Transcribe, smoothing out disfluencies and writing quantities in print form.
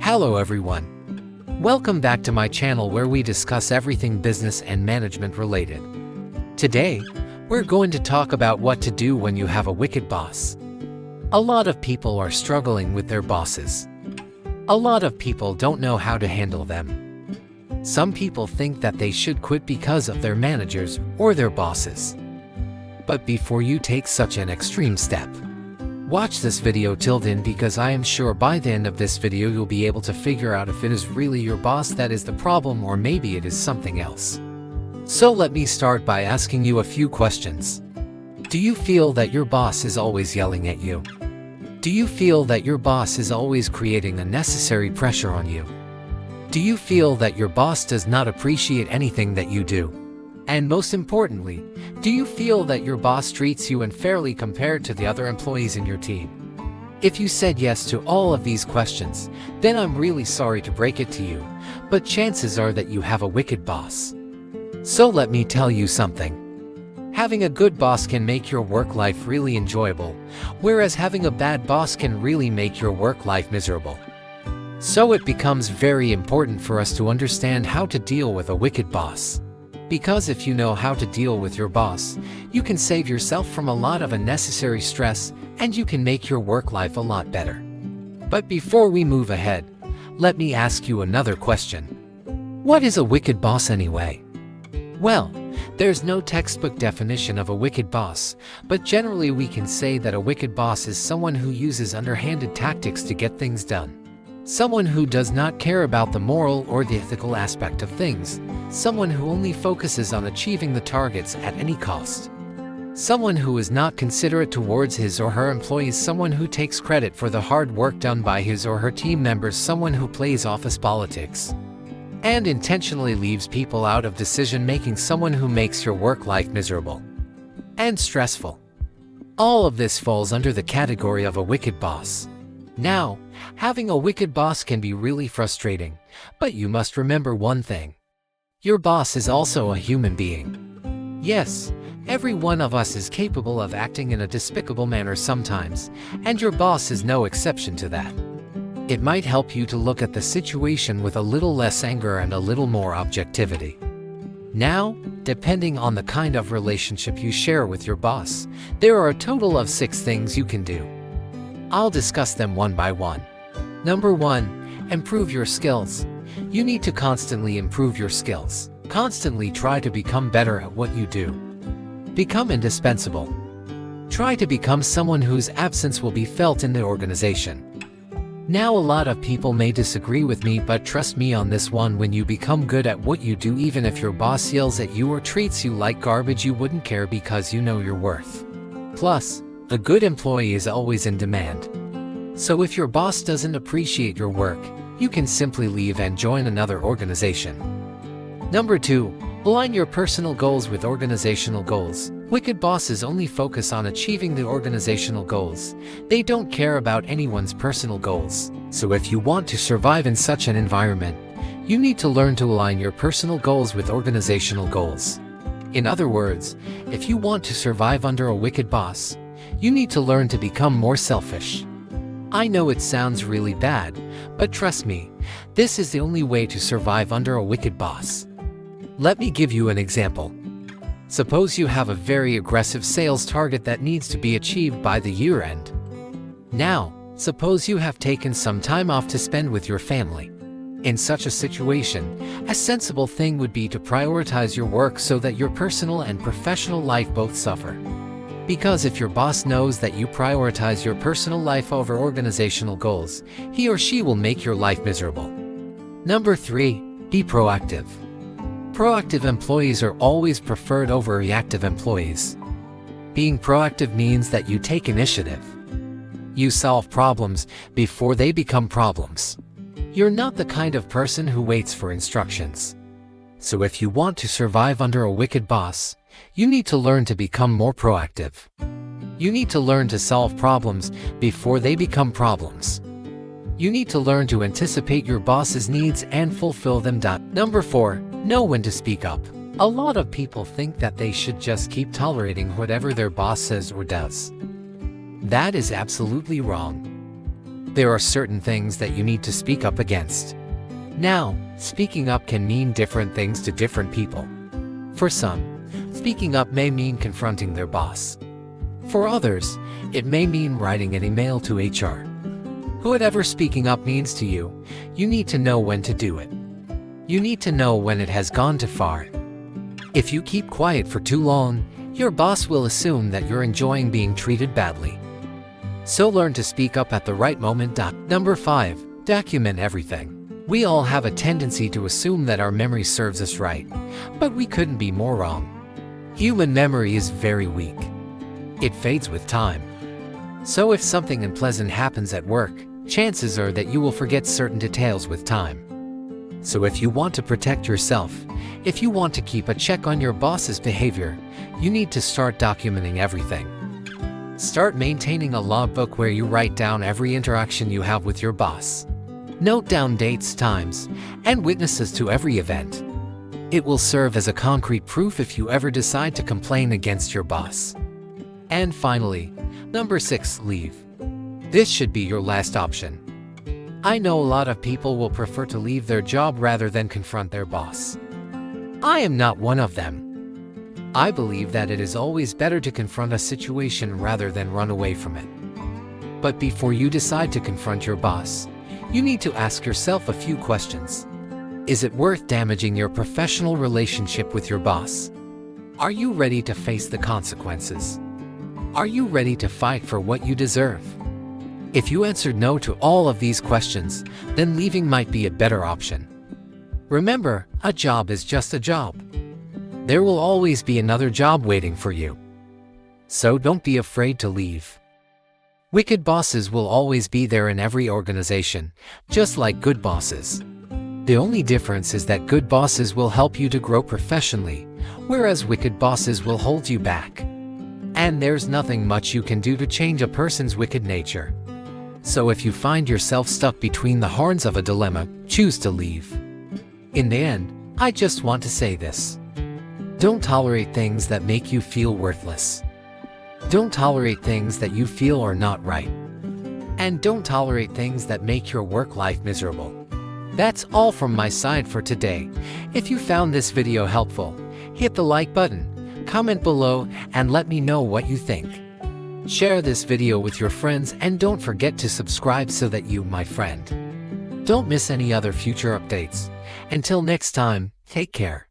Hello everyone. Welcome back to my channel where we discuss everything business and management related. Today, we're going to talk about what to do when you have a wicked boss. A lot of people are struggling with their bosses. A lot of people don't know how to handle them. Some people think that they should quit because of their managers or their bosses. But before you take such an extreme step, watch this video till then because I am sure by the end of this video you'll be able to figure out if it is really your boss that is the problem or maybe it is something else. So let me start by asking you a few questions. Do you feel that your boss is always yelling at you? Do you feel that your boss is always creating unnecessary pressure on you? Do you feel that your boss does not appreciate anything that you do? And most importantly, do you feel that your boss treats you unfairly compared to the other employees in your team? If you said yes to all of these questions, then I'm really sorry to break it to you, but chances are that you have a wicked boss. So let me tell you something. Having a good boss can make your work life really enjoyable, whereas having a bad boss can really make your work life miserable. So it becomes very important for us to understand how to deal with a wicked boss. Because if you know how to deal with your boss, you can save yourself from a lot of unnecessary stress and you can make your work life a lot better. But before we move ahead, let me ask you another question. What is a wicked boss anyway? Well, there's no textbook definition of a wicked boss, but generally we can say that a wicked boss is someone who uses underhanded tactics to get things done. Someone who does not care about the moral or the ethical aspect of things. Someone who only focuses on achieving the targets at any cost. Someone who is not considerate towards his or her employees. Someone who takes credit for the hard work done by his or her team members. Someone who plays office politics and intentionally leaves people out of decision-making. Someone who makes your work life miserable and stressful. All of this falls under the category of a wicked boss. Now, having a wicked boss can be really frustrating, but you must remember one thing. Your boss is also a human being. Yes, every one of us is capable of acting in a despicable manner sometimes, and your boss is no exception to that. It might help you to look at the situation with a little less anger and a little more objectivity. Now, depending on the kind of relationship you share with your boss, there are a total of 6 things you can do. I'll discuss them one by one. Number 1, improve your skills. You need to constantly improve your skills. Constantly try to become better at what you do. Become indispensable. Try to become someone whose absence will be felt in the organization. Now a lot of people may disagree with me, but trust me on this one, when you become good at what you do, even if your boss yells at you or treats you like garbage, you wouldn't care because you know your worth. Plus, a good employee is always in demand. So if your boss doesn't appreciate your work, you can simply leave and join another organization. Number 2, align your personal goals with organizational goals. Wicked bosses only focus on achieving the organizational goals. They don't care about anyone's personal goals. So if you want to survive in such an environment, you need to learn to align your personal goals with organizational goals. In other words, if you want to survive under a wicked boss, you need to learn to become more selfish. I know it sounds really bad, but trust me, this is the only way to survive under a wicked boss. Let me give you an example. Suppose you have a very aggressive sales target that needs to be achieved by the year end. Now, suppose you have taken some time off to spend with your family. In such a situation, a sensible thing would be to prioritize your work so that your personal and professional life both suffer. Because if your boss knows that you prioritize your personal life over organizational goals, he or she will make your life miserable. Number 3, be proactive. Proactive employees are always preferred over reactive employees. Being proactive means that you take initiative. You solve problems before they become problems. You're not the kind of person who waits for instructions. So if you want to survive under a wicked boss, you need to learn to become more proactive. You need to learn to solve problems before they become problems. You need to learn to anticipate your boss's needs and fulfill them. Number 4, know when to speak up. A lot of people think that they should just keep tolerating whatever their boss says or does. That is absolutely wrong. There are certain things that you need to speak up against. Now, speaking up can mean different things to different people. For some, speaking up may mean confronting their boss. For others, it may mean writing an email to HR. Whatever speaking up means to you, you need to know when to do it. You need to know when it has gone too far. If you keep quiet for too long, your boss will assume that you're enjoying being treated badly. So learn to speak up at the right moment. Number 5. Document everything. We all have a tendency to assume that our memory serves us right, but we couldn't be more wrong. Human memory is very weak. It fades with time. So if something unpleasant happens at work, chances are that you will forget certain details with time. So if you want to protect yourself, if you want to keep a check on your boss's behavior, you need to start documenting everything. Start maintaining a logbook where you write down every interaction you have with your boss. Note down dates, times, and witnesses to every event. It will serve as a concrete proof if you ever decide to complain against your boss. And finally, number 6, leave. This should be your last option. I know a lot of people will prefer to leave their job rather than confront their boss. I am not one of them. I believe that it is always better to confront a situation rather than run away from it. But before you decide to confront your boss, you need to ask yourself a few questions. Is it worth damaging your professional relationship with your boss? Are you ready to face the consequences? Are you ready to fight for what you deserve? If you answered no to all of these questions, then leaving might be a better option. Remember, a job is just a job. There will always be another job waiting for you. So don't be afraid to leave. Wicked bosses will always be there in every organization, just like good bosses. The only difference is that good bosses will help you to grow professionally, whereas wicked bosses will hold you back. And there's nothing much you can do to change a person's wicked nature. So if you find yourself stuck between the horns of a dilemma, choose to leave. In the end, I just want to say this. Don't tolerate things that make you feel worthless. Don't tolerate things that you feel are not right. And don't tolerate things that make your work life miserable. That's all from my side for today. If you found this video helpful, hit the like button, comment below, and let me know what you think. Share this video with your friends and don't forget to subscribe so that you, my friend, don't miss any other future updates. Until next time, take care.